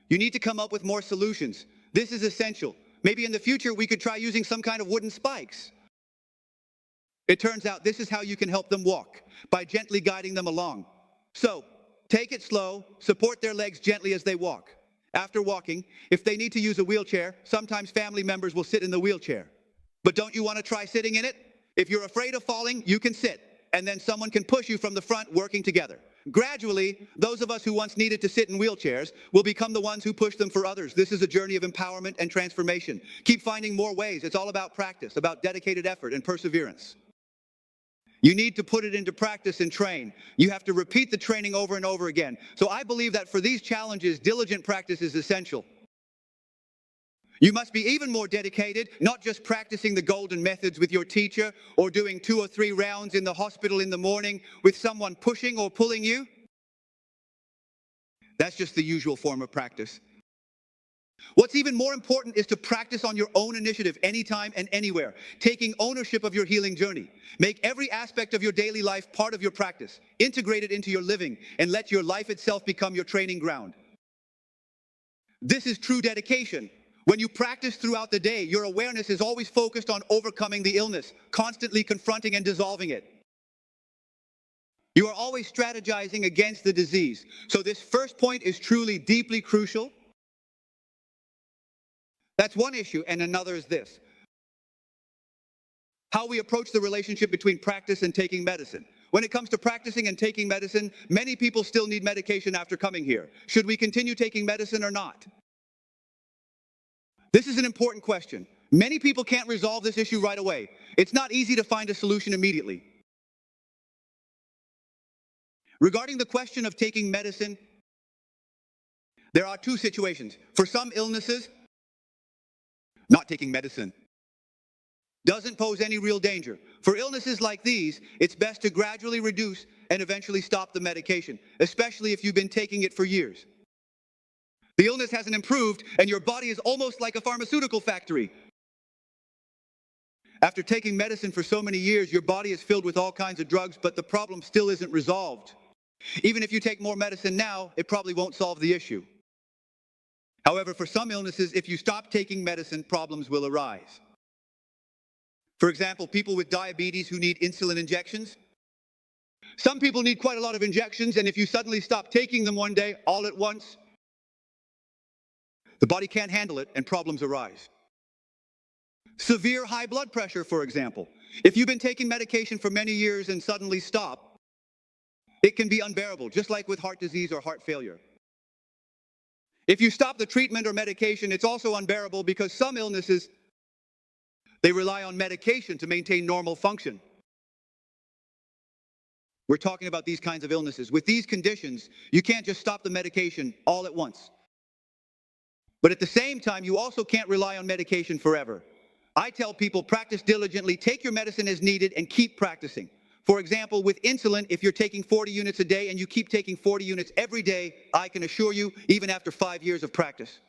You need to come up with more solutions. This is essential. Maybe in the future we could try using some kind of wooden spikes. It turns out this is how you can help them walk, by gently guiding them along. So, take it slow, support their legs gently as they walk. After walking, if they need to use a wheelchair, sometimes family members will sit in the wheelchair. But don't you want to try sitting in it? If you're afraid of falling, you can sit, and then someone can push you from the front, working together. Gradually, those of us who once needed to sit in wheelchairs will become the ones who push them for others. This is a journey of empowerment and transformation. Keep finding more ways. It's all about practice, about dedicated effort and perseverance. You need to put it into practice and train. You have to repeat the training over and over again. So I believe that for these challenges, diligent practice is essential. You must be even more dedicated, not just practicing the golden methods with your teacher or doing 2 or 3 rounds in the hospital in the morning with someone pushing or pulling you. That's just the usual form of practice. What's even more important is to practice on your own initiative anytime and anywhere, taking ownership of your healing journey. Make every aspect of your daily life part of your practice. Integrate it into your living and let your life itself become your training ground. This is true dedication. When you practice throughout the day, your awareness is always focused on overcoming the illness, constantly confronting and dissolving it. You are always strategizing against the disease. So this first point is truly deeply crucial. That's one issue, and another is this: how we approach the relationship between practice and taking medicine. When it comes to practicing and taking medicine, many people still need medication after coming here. Should we continue taking medicine or not? This is an important question. Many people can't resolve this issue right away. It's not easy to find a solution immediately. Regarding the question of taking medicine, there are two situations. For some illnesses, not taking medicine doesn't pose any real danger. For illnesses like these, it's best to gradually reduce and eventually stop the medication, especially if you've been taking it for years. The illness hasn't improved, and your body is almost like a pharmaceutical factory. After taking medicine for so many years, your body is filled with all kinds of drugs, but the problem still isn't resolved. Even if you take more medicine now, it probably won't solve the issue. However, for some illnesses, if you stop taking medicine, problems will arise. For example, people with diabetes who need insulin injections. Some people need quite a lot of injections, and if you suddenly stop taking them one day, all at once, the body can't handle it and problems arise. Severe high blood pressure, for example. If you've been taking medication for many years and suddenly stop, it can be unbearable, just like with heart disease or heart failure. If you stop the treatment or medication, it's also unbearable because some illnesses, they rely on medication to maintain normal function. We're talking about these kinds of illnesses. With these conditions, you can't just stop the medication all at once. But at the same time, you also can't rely on medication forever. I tell people, practice diligently, take your medicine as needed, and keep practicing. For example, with insulin, if you're taking 40 units a day and you keep taking 40 units every day, I can assure you, even after 5 years of practice,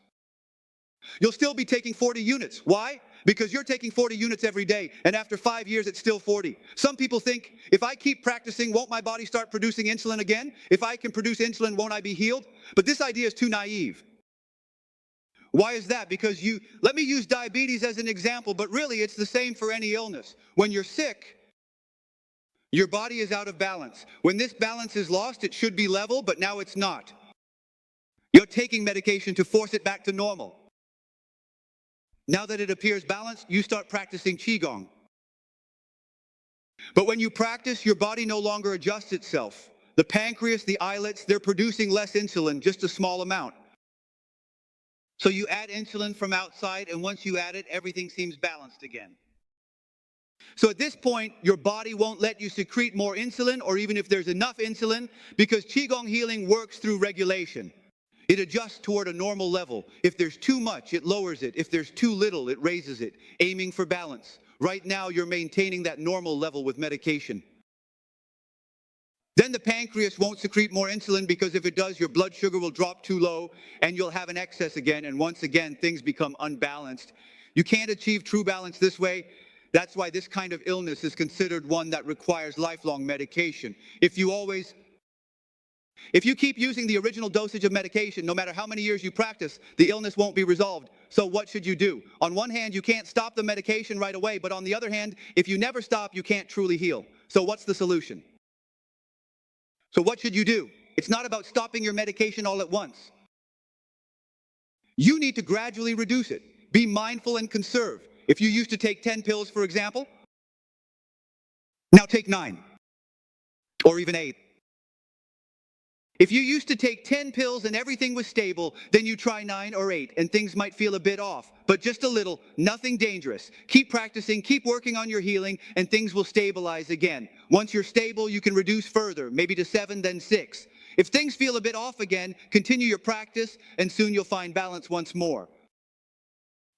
you'll still be taking 40 units. Why? Because you're taking 40 units every day, and after 5 years, it's still 40. Some people think, if I keep practicing, won't my body start producing insulin again? If I can produce insulin, won't I be healed? But this idea is too naive. Why is that? Because let me use diabetes as an example, but really it's the same for any illness. When you're sick, your body is out of balance. When this balance is lost, it should be level, but now it's not. You're taking medication to force it back to normal. Now that it appears balanced, you start practicing Qigong. But when you practice, your body no longer adjusts itself. The pancreas, the islets, they're producing less insulin, just a small amount. So you add insulin from outside, and once you add it, everything seems balanced again. So at this point, your body won't let you secrete more insulin, or even if there's enough insulin, because Qigong healing works through regulation. It adjusts toward a normal level. If there's too much, it lowers it. If there's too little, it raises it, aiming for balance. Right now, you're maintaining that normal level with medication. Then the pancreas won't secrete more insulin, because if it does, your blood sugar will drop too low and you'll have an excess again, and once again, things become unbalanced. You can't achieve true balance this way. That's why this kind of illness is considered one that requires lifelong medication. If you keep using the original dosage of medication, no matter how many years you practice, the illness won't be resolved. So what should you do? On one hand, you can't stop the medication right away, but on the other hand, if you never stop, you can't truly heal. So what's the solution? So what should you do? It's not about stopping your medication all at once. You need to gradually reduce it. Be mindful and conserve. If you used to take 10 pills, for example, now take 9, or even 8. If you used to take 10 pills and everything was stable, then you try 9 or 8, and things might feel a bit off, but just a little, nothing dangerous. Keep practicing, keep working on your healing, and things will stabilize again. Once you're stable, you can reduce further, maybe to 7, then 6. If things feel a bit off again, continue your practice, and soon you'll find balance once more.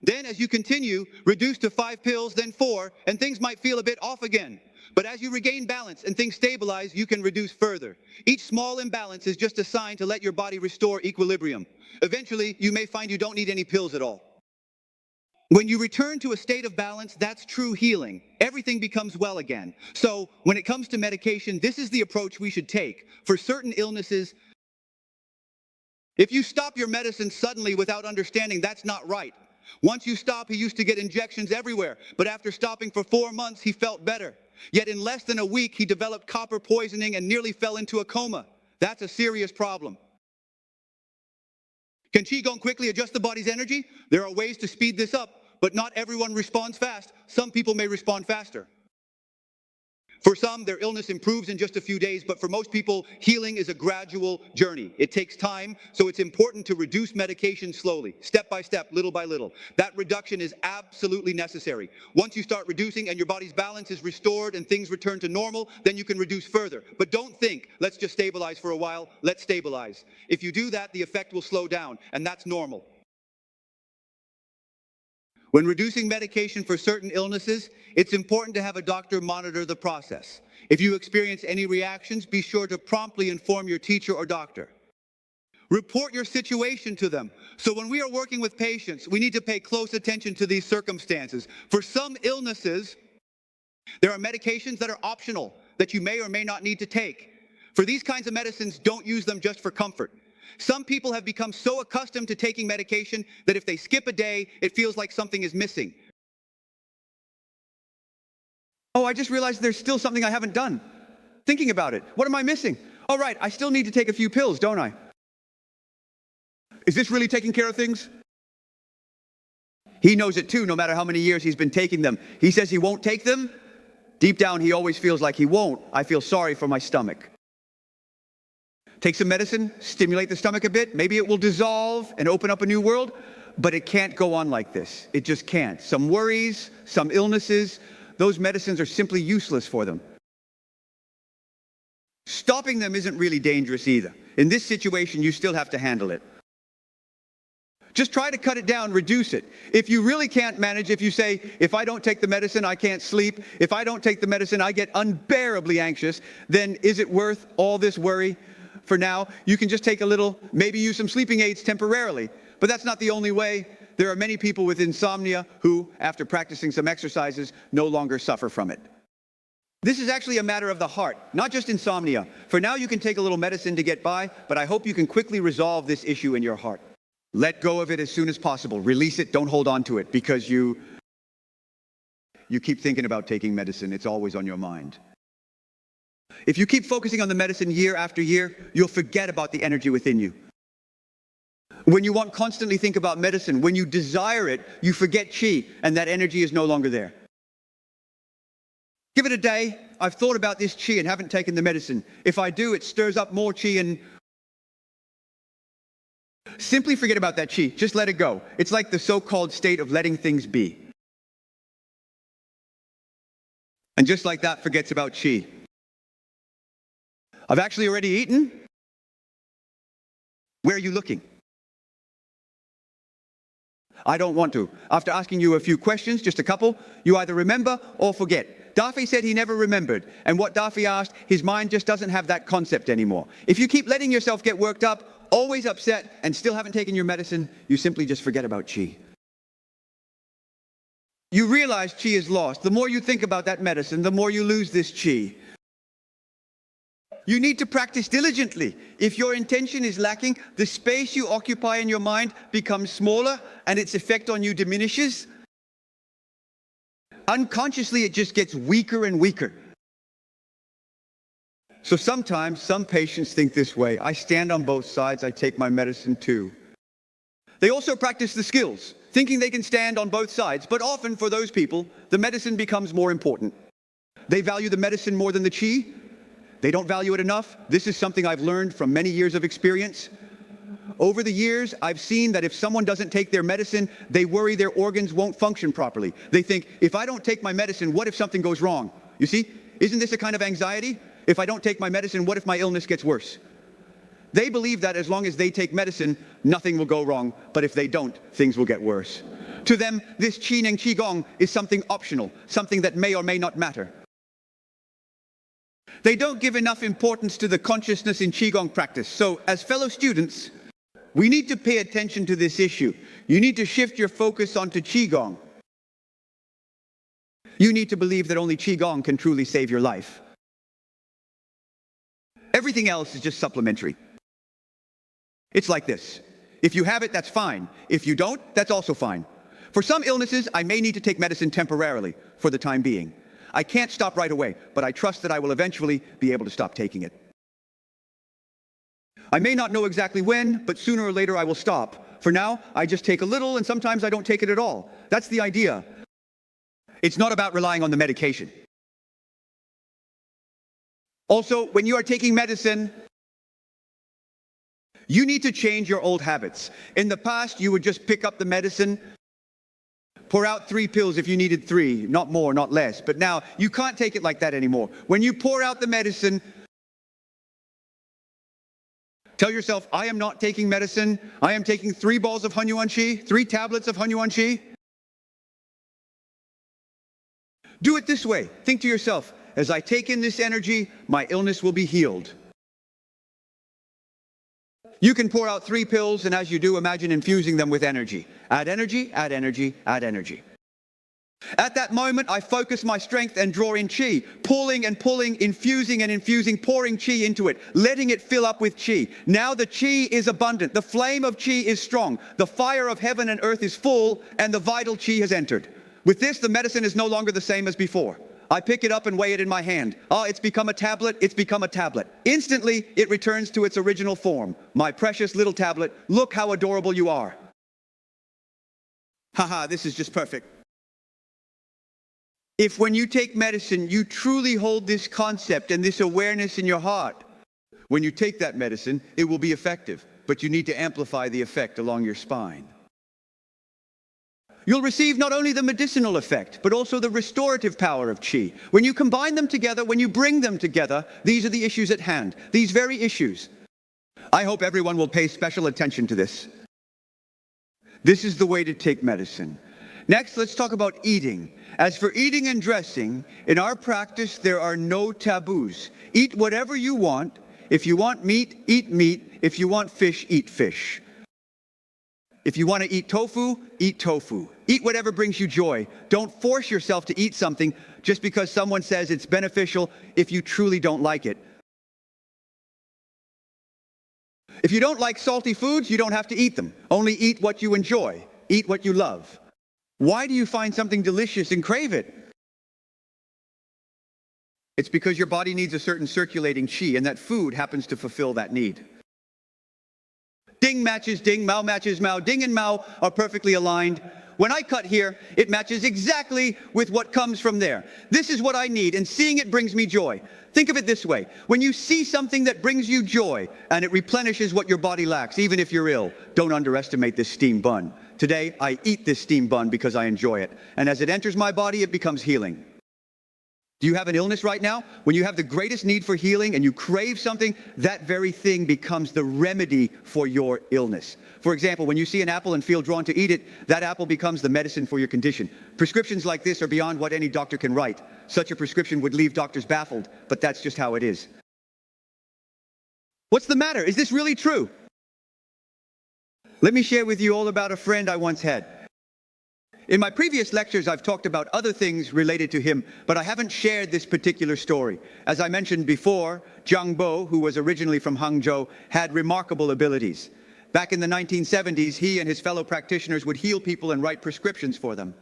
Then, as you continue, reduce to 5 pills, then 4, and things might feel a bit off again. But as you regain balance and things stabilize, you can reduce further. Each small imbalance is just a sign to let your body restore equilibrium. Eventually, you may find you don't need any pills at all. When you return to a state of balance, that's true healing. Everything becomes well again. So, when it comes to medication, this is the approach we should take. For certain illnesses, if you stop your medicine suddenly without understanding, that's not right. Once you stop, he used to get injections everywhere, but after stopping for 4 months, he felt better. Yet in less than a week, he developed copper poisoning and nearly fell into a coma. That's a serious problem. Can Qigong quickly adjust the body's energy? There are ways to speed this up, but not everyone responds fast. Some people may respond faster. For some, their illness improves in just a few days, but for most people, healing is a gradual journey. It takes time, so it's important to reduce medication slowly, step by step, little by little. That reduction is absolutely necessary. Once you start reducing and your body's balance is restored and things return to normal, then you can reduce further. But don't think, let's just stabilize for a while, let's stabilize. If you do that, the effect will slow down, and that's normal. When reducing medication for certain illnesses, it's important to have a doctor monitor the process. If you experience any reactions, be sure to promptly inform your teacher or doctor. Report your situation to them. So when we are working with patients, we need to pay close attention to these circumstances. For some illnesses, there are medications that are optional, that you may or may not need to take. For these kinds of medicines, don't use them just for comfort. Some people have become so accustomed to taking medication that if they skip a day, it feels like something is missing. Oh, I just realized there's still something I haven't done. Thinking about it. What am I missing? Oh, right, I still need to take a few pills, don't I? Is this really taking care of things? He knows it too, no matter how many years he's been taking them. He says he won't take them. Deep down, he always feels like he won't. I feel sorry for my stomach. Take some medicine, stimulate the stomach a bit, maybe it will dissolve and open up a new world, but it can't go on like this. It just can't. Some worries, some illnesses, those medicines are simply useless for them. Stopping them isn't really dangerous either. In this situation, you still have to handle it. Just try to cut it down, reduce it. If you really can't manage, if you say, if I don't take the medicine, I can't sleep. If I don't take the medicine, I get unbearably anxious, then is it worth all this worry? For now, you can just take a little, maybe use some sleeping aids temporarily. But that's not the only way. There are many people with insomnia who, after practicing some exercises, no longer suffer from it. This is actually a matter of the heart, not just insomnia. For now, you can take a little medicine to get by, but I hope you can quickly resolve this issue in your heart. Let go of it as soon as possible. Release it, don't hold on to it, because you keep thinking about taking medicine. It's always on your mind. If you keep focusing on the medicine year after year, you'll forget about the energy within you. When you want constantly think about medicine, when you desire it, you forget qi, and that energy is no longer there. Give it a day. I've thought about this qi and haven't taken the medicine. If I do, it stirs up more qi and simply forget about that qi. Just let it go. It's like the so-called state of letting things be. And just like that, forgets about qi. I've actually already eaten. Where are you looking? I don't want to. After asking you a few questions, just a couple, you either remember or forget. Dafi said he never remembered. And what Dafi asked, his mind just doesn't have that concept anymore. If you keep letting yourself get worked up, always upset, and still haven't taken your medicine, you simply just forget about qi. You realize qi is lost. The more you think about that medicine, the more you lose this qi. You need to practice diligently. If your intention is lacking, the space you occupy in your mind becomes smaller and its effect on you diminishes. Unconsciously, it just gets weaker and weaker. So sometimes, some patients think this way. I stand on both sides, I take my medicine too. They also practice the skills, thinking they can stand on both sides, but often for those people, the medicine becomes more important. They value the medicine more than the qi. They don't value it enough. This is something I've learned from many years of experience. Over the years, I've seen that if someone doesn't take their medicine, they worry their organs won't function properly. They think, if I don't take my medicine, what if something goes wrong? You see, isn't this a kind of anxiety? If I don't take my medicine, what if my illness gets worse? They believe that as long as they take medicine, nothing will go wrong, but if they don't, things will get worse. To them, this Zhineng Qigong is something optional, something that may or may not matter. They don't give enough importance to the consciousness in Qigong practice. So, as fellow students, we need to pay attention to this issue. You need to shift your focus onto Qigong. You need to believe that only Qigong can truly save your life. Everything else is just supplementary. It's like this. If you have it, that's fine. If you don't, that's also fine. For some illnesses, I may need to take medicine temporarily, for the time being. I can't stop right away, but I trust that I will eventually be able to stop taking it. I may not know exactly when, but sooner or later I will stop. For now, I just take a little, and sometimes I don't take it at all. That's the idea. It's not about relying on the medication. Also, when you are taking medicine, you need to change your old habits. In the past, you would just pick up the medicine, pour out 3 pills if you needed 3, not more, not less. But now, you can't take it like that anymore. When you pour out the medicine, tell yourself, I am not taking medicine. I am taking 3 balls of Hunyuan Qi, 3 tablets of Hunyuan Qi. Do it this way. Think to yourself, as I take in this energy, my illness will be healed. You can pour out 3 pills, and as you do, imagine infusing them with energy. Add energy, add energy, add energy. At that moment, I focus my strength and draw in Qi, pulling and pulling, infusing and infusing, pouring Qi into it, letting it fill up with Qi. Now the Qi is abundant. The flame of Qi is strong. The fire of heaven and earth is full, and the vital Qi has entered. With this, the medicine is no longer the same as before. I pick it up and weigh it in my hand. It's become a tablet, it's become a tablet. Instantly, it returns to its original form. My precious little tablet, look how adorable you are. Haha, this is just perfect. If when you take medicine, you truly hold this concept and this awareness in your heart, when you take that medicine, it will be effective, but you need to amplify the effect along your spine. You'll receive not only the medicinal effect, but also the restorative power of Qi. When you combine them together, when you bring them together, these are the issues at hand, these very issues. I hope everyone will pay special attention to this. This is the way to take medicine. Next, let's talk about eating. As for eating and dressing, in our practice, there are no taboos. Eat whatever you want. If you want meat, eat meat. If you want fish, eat fish. If you want to eat tofu, eat tofu. Eat whatever brings you joy. Don't force yourself to eat something just because someone says it's beneficial if you truly don't like it. If you don't like salty foods, you don't have to eat them. Only eat what you enjoy. Eat what you love. Why do you find something delicious and crave it? It's because your body needs a certain circulating Qi, and that food happens to fulfill that need. Ding matches ding, Mao matches Mao. Ding and Mao are perfectly aligned. When I cut here, it matches exactly with what comes from there. This is what I need, and seeing it brings me joy. Think of it this way. When you see something that brings you joy, and it replenishes what your body lacks, even if you're ill, don't underestimate this steamed bun. Today, I eat this steamed bun because I enjoy it. And as it enters my body, it becomes healing. Do you have an illness right now? When you have the greatest need for healing and you crave something, that very thing becomes the remedy for your illness. For example, when you see an apple and feel drawn to eat it, that apple becomes the medicine for your condition. Prescriptions like this are beyond what any doctor can write. Such a prescription would leave doctors baffled, but that's just how it is. What's the matter? Is this really true? Let me share with you all about a friend I once had. In my previous lectures, I've talked about other things related to him, but I haven't shared this particular story. As I mentioned before, Zhang Bo, who was originally from Hangzhou, had remarkable abilities. Back in the 1970s, he and his fellow practitioners would heal people and write prescriptions for them.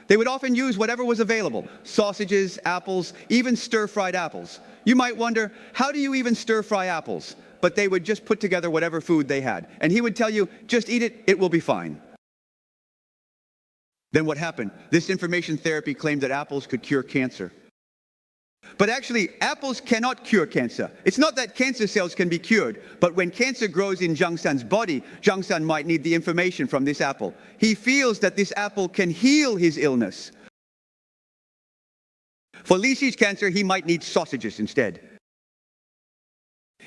They would often use whatever was available, sausages, apples, even stir-fried apples. You might wonder, how do you even stir-fry apples? But they would just put together whatever food they had. And he would tell you, just eat it, it will be fine. Then what happened? This information therapy claimed that apples could cure cancer. But actually, apples cannot cure cancer. It's not that cancer cells can be cured, but when cancer grows in Zhang San's body, Zhang San might need the information from this apple. He feels that this apple can heal his illness. For Li Xi's cancer, he might need sausages instead.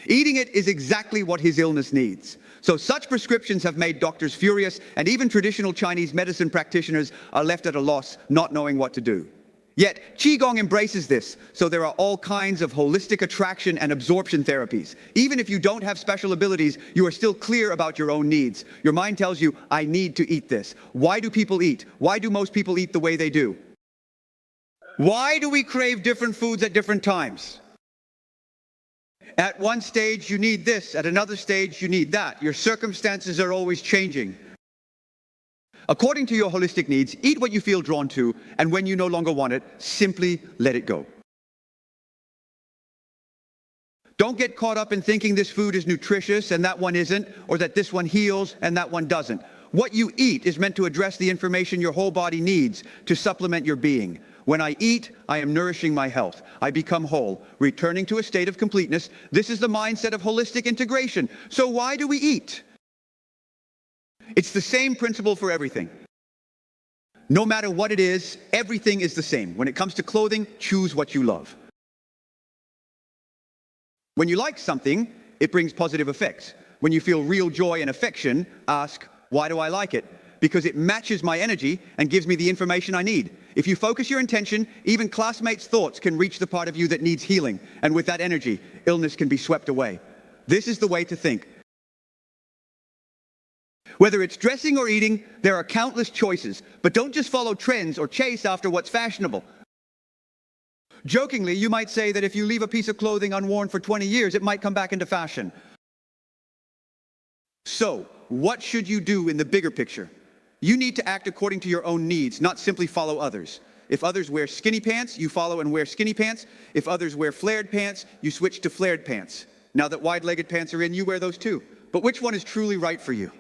Eating it is exactly what his illness needs. So such prescriptions have made doctors furious, and even traditional Chinese medicine practitioners are left at a loss, not knowing what to do. Yet, Qigong embraces this, so there are all kinds of holistic attraction and absorption therapies. Even if you don't have special abilities, you are still clear about your own needs. Your mind tells you, I need to eat this. Why do people eat? Why do most people eat the way they do? Why do we crave different foods at different times? At one stage you need this, at another stage you need that. Your circumstances are always changing. According to your holistic needs, eat what you feel drawn to, and when you no longer want it, simply let it go. Don't get caught up in thinking this food is nutritious and that one isn't, or that this one heals and that one doesn't. What you eat is meant to address the information your whole body needs to supplement your being. When I eat, I am nourishing my health. I become whole, returning to a state of completeness. This is the mindset of holistic integration. So why do we eat? It's the same principle for everything. No matter what it is, everything is the same. When it comes to clothing, choose what you love. When you like something, it brings positive effects. When you feel real joy and affection, ask, why do I like it? Because it matches my energy and gives me the information I need. If you focus your intention, even classmates' thoughts can reach the part of you that needs healing. And with that energy, illness can be swept away. This is the way to think. Whether it's dressing or eating, there are countless choices, but don't just follow trends or chase after what's fashionable. Jokingly, you might say that if you leave a piece of clothing unworn for 20 years, it might come back into fashion. So, what should you do in the bigger picture? You need to act according to your own needs, not simply follow others. If others wear skinny pants, you follow and wear skinny pants. If others wear flared pants, you switch to flared pants. Now that wide-legged pants are in, you wear those too. But which one is truly right for you?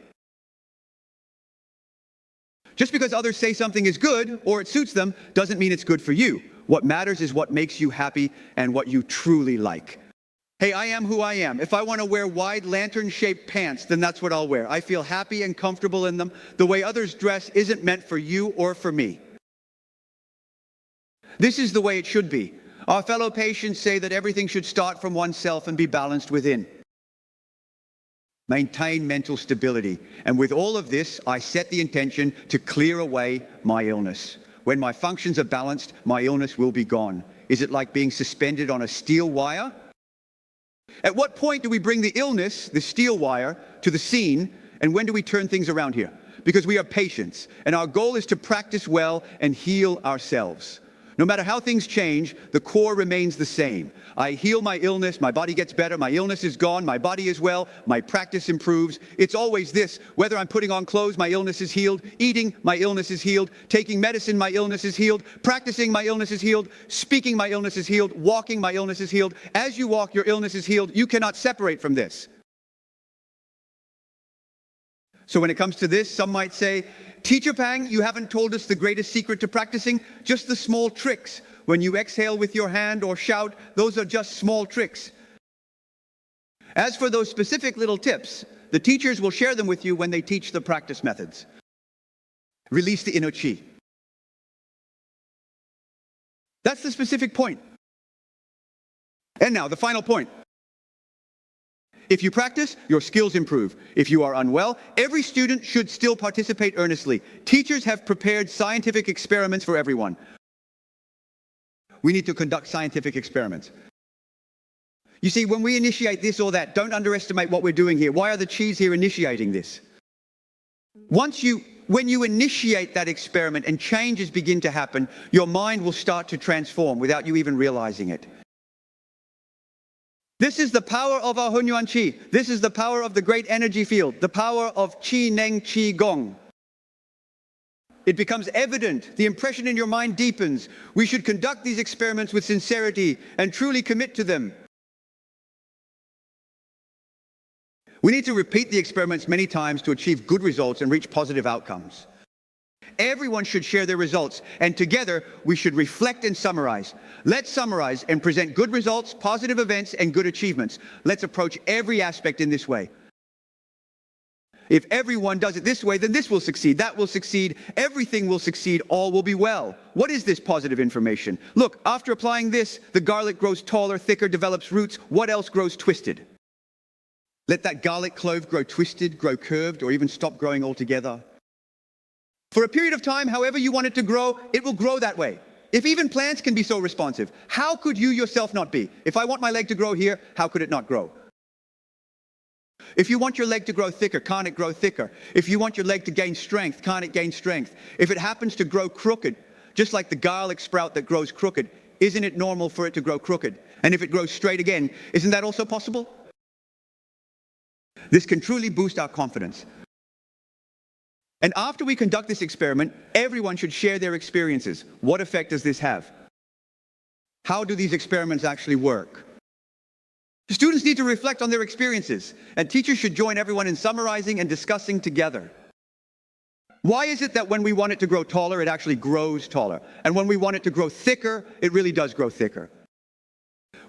Just because others say something is good or it suits them doesn't mean it's good for you. What matters is what makes you happy and what you truly like. Hey, I am who I am. If I want to wear wide lantern-shaped pants, then that's what I'll wear. I feel happy and comfortable in them. The way others dress isn't meant for you or for me. This is the way it should be. Our fellow patients say that everything should start from oneself and be balanced within. Maintain mental stability. And with all of this, I set the intention to clear away my illness. When my functions are balanced, my illness will be gone. Is it like being suspended on a steel wire? At what point do we bring the illness, the steel wire, to the scene, and when do we turn things around here? Because we are patients, and our goal is to practice well and heal ourselves. No matter how things change, the core remains the same. I heal my illness, my body gets better, my illness is gone, my body is well, my practice improves. It's always this: whether I'm putting on clothes, my illness is healed; eating, my illness is healed; taking medicine, my illness is healed; practicing, my illness is healed; speaking, my illness is healed; walking, my illness is healed. As you walk, your illness is healed. You cannot separate from this. So when it comes to this, some might say, Teacher Pang, you haven't told us the greatest secret to practicing, just the small tricks. When you exhale with your hand or shout, those are just small tricks. As for those specific little tips, the teachers will share them with you when they teach the practice methods. Release the inner chi. That's the specific point. And now, the final point. If you practice, your skills improve. If you are unwell, every student should still participate earnestly. Teachers have prepared scientific experiments for everyone. We need to conduct scientific experiments. You see, when we initiate this or that, don't underestimate what we're doing here. Why are the Qis here initiating this? When you initiate that experiment and changes begin to happen, your mind will start to transform without you even realizing it. This is the power of our Hunyuan Qi. This is the power of the great energy field, the power of Zhineng Qigong. It becomes evident. The impression in your mind deepens. We should conduct these experiments with sincerity and truly commit to them. We need to repeat the experiments many times to achieve good results and reach positive outcomes. Everyone should share their results, and together we should reflect and summarize. Let's summarize and present good results, positive events, and good achievements. Let's approach every aspect in this way. If everyone does it this way, then this will succeed, that will succeed, everything will succeed, all will be well. What is this positive information? Look, after applying this, the garlic grows taller, thicker, develops roots. What else grows twisted? Let that garlic clove grow twisted, grow curved, or even stop growing altogether. For a period of time, however you want it to grow, it will grow that way. If even plants can be so responsive, how could you yourself not be? If I want my leg to grow here, how could it not grow? If you want your leg to grow thicker, can't it grow thicker? If you want your leg to gain strength, can't it gain strength? If it happens to grow crooked, just like the garlic sprout that grows crooked, isn't it normal for it to grow crooked? And if it grows straight again, isn't that also possible? This can truly boost our confidence. And after we conduct this experiment, everyone should share their experiences. What effect does this have? How do these experiments actually work? Students need to reflect on their experiences, and teachers should join everyone in summarizing and discussing together. Why is it that when we want it to grow taller, it actually grows taller? And when we want it to grow thicker, it really does grow thicker?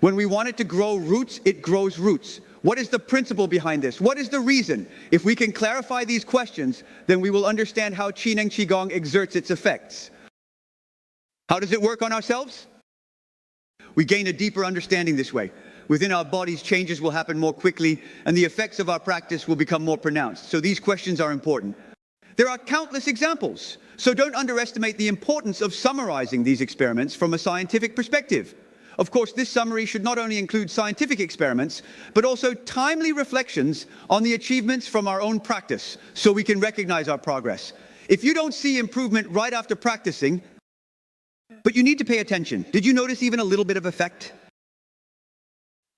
When we want it to grow roots, it grows roots. What is the principle behind this? What is the reason? If we can clarify these questions, then we will understand how Zhineng Qigong exerts its effects. How does it work on ourselves? We gain a deeper understanding this way. Within our bodies, changes will happen more quickly, and the effects of our practice will become more pronounced. So these questions are important. There are countless examples, so don't underestimate the importance of summarizing these experiments from a scientific perspective. Of course, this summary should not only include scientific experiments, but also timely reflections on the achievements from our own practice, so we can recognize our progress. If you don't see improvement right after practicing, but you need to pay attention. Did you notice even a little bit of effect?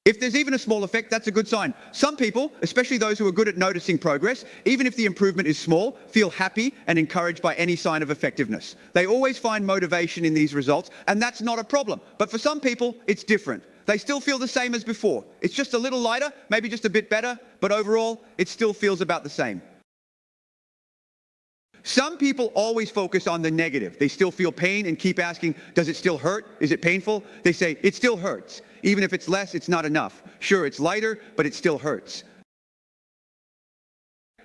If there's even a small effect, that's a good sign. Some people, especially those who are good at noticing progress, even if the improvement is small, feel happy and encouraged by any sign of effectiveness. They always find motivation in these results, and that's not a problem. But for some people, it's different. They still feel the same as before. It's just a little lighter, maybe just a bit better, but overall, it still feels about the same. Some people always focus on the negative. They still feel pain and keep asking, does it still hurt? Is it painful? They say, it still hurts. Even if it's less, it's not enough. Sure, it's lighter, but it still hurts.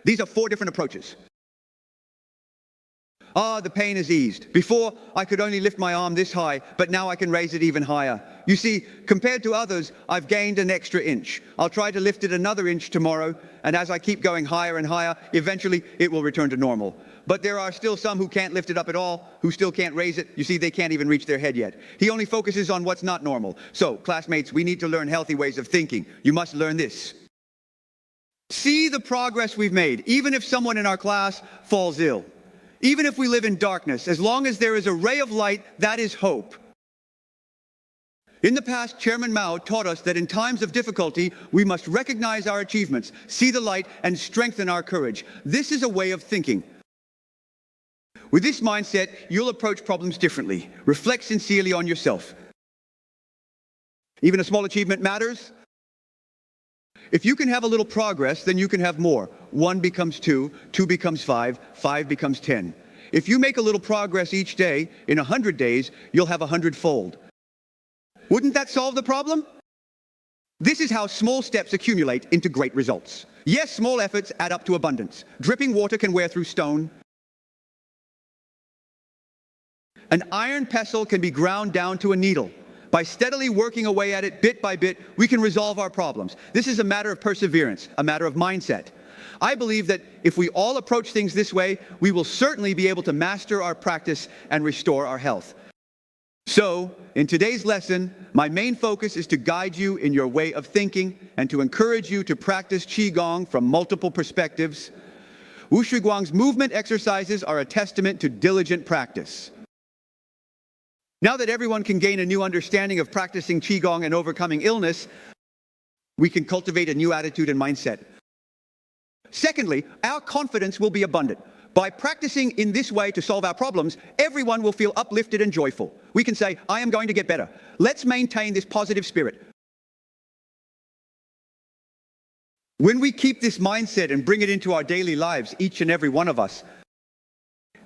These are 4 different approaches. The pain is eased. Before, I could only lift my arm this high, but now I can raise it even higher. You see, compared to others, I've gained an extra inch. I'll try to lift it another inch tomorrow, and as I keep going higher and higher, eventually it will return to normal. But there are still some who can't lift it up at all, who still can't raise it. You see, they can't even reach their head yet. He only focuses on what's not normal. So, classmates, we need to learn healthy ways of thinking. You must learn this. See the progress we've made, even if someone in our class falls ill. Even if we live in darkness, as long as there is a ray of light, that is hope. In the past, Chairman Mao taught us that in times of difficulty, we must recognize our achievements, see the light, and strengthen our courage. This is a way of thinking. With this mindset, you'll approach problems differently. Reflect sincerely on yourself. Even a small achievement matters. If you can have a little progress, then you can have more. 1 becomes 2, 2 becomes 5, 5 becomes 10. If you make a little progress each day, in 100 days, you'll have 100-fold. Wouldn't that solve the problem? This is how small steps accumulate into great results. Yes, small efforts add up to abundance. Dripping water can wear through stone. An iron pestle can be ground down to a needle. By steadily working away at it bit by bit, we can resolve our problems. This is a matter of perseverance, a matter of mindset. I believe that if we all approach things this way, we will certainly be able to master our practice and restore our health. So, in today's lesson, my main focus is to guide you in your way of thinking and to encourage you to practice Qigong from multiple perspectives. Wushu Guang's movement exercises are a testament to diligent practice. Now that everyone can gain a new understanding of practicing Qigong and overcoming illness, we can cultivate a new attitude and mindset. Secondly, our confidence will be abundant. By practicing in this way to solve our problems, everyone will feel uplifted and joyful. We can say, I am going to get better. Let's maintain this positive spirit. When we keep this mindset and bring it into our daily lives, each and every one of us,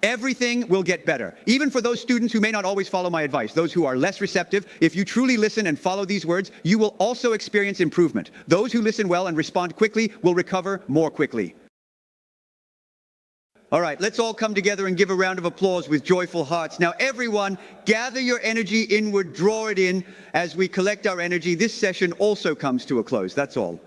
everything will get better. Even for those students who may not always follow my advice, those who are less receptive, if you truly listen and follow these words, you will also experience improvement. Those who listen well and respond quickly will recover more quickly. All right, let's all come together and give a round of applause with joyful hearts. Now, everyone, gather your energy inward, draw it in. As we collect our energy, this session also comes to a close. That's all.